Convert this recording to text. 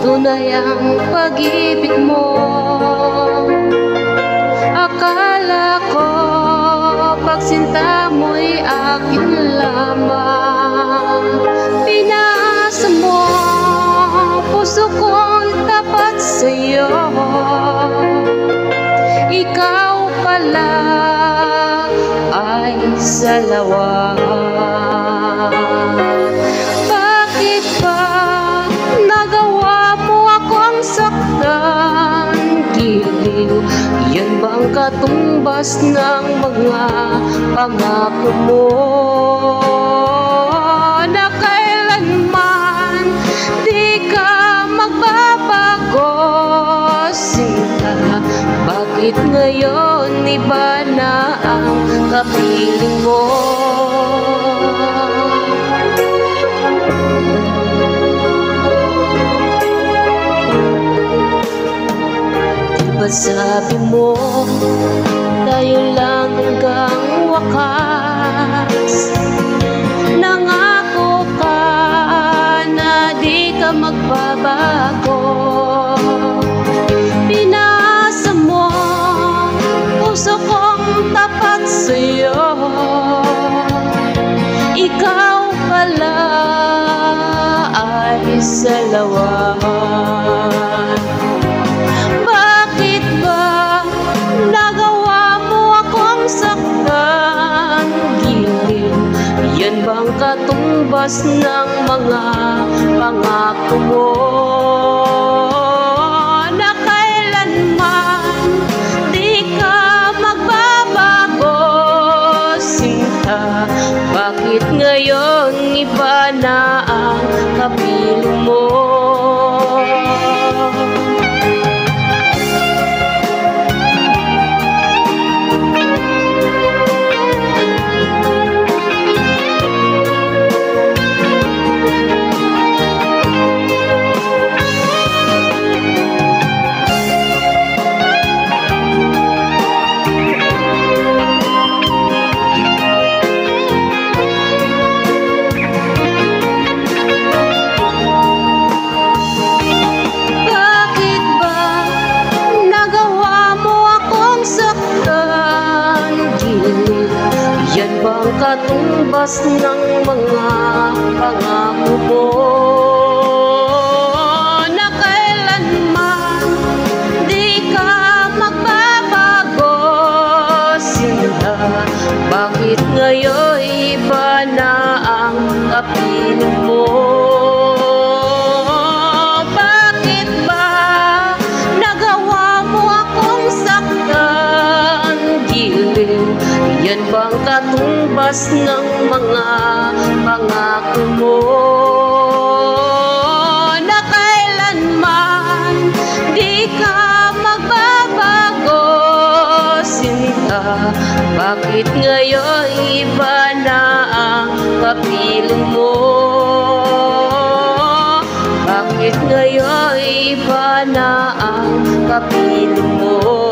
Tunay ang pag-ibig mo. Akala ko pagsinta mo'y akin lamang. Pinaasa mo puso ko'y tapat sa'yo. Ikaw pala ay salawa. Bakit ba nagawa mo akong saktan? Giliw, yan bang katumbas ng mga pangako mo? Na kailanman di ka magbabago, sinta. Bakit ngayon iba na ang kapiling mo? Ba't sabi mo, tayo lang hanggang wakas? Nangako ka na di ka magbabago. Pinasa mo puso kong tapat sa'yo. Ikaw pala ay salawan. Yan bang katumbas ng mga pangako mo? Na kailanman di ka magbabago, sinta. Bakit ngayon iba na ang kapiling mo? Katumbas ng mga pangako mo, na kailanman di ka magbabago, sinta. Bakit ngayon iba na ang kapiling mo? Bakit ba nagawa mo akong saktan? Giliw, yan bang katumbas ng mga pangako mo? Na kailanman di ka magbabago, sinta. Bakit ngayon iba na ang kapiling mo? Bakit ngayon iba na ang kapiling mo?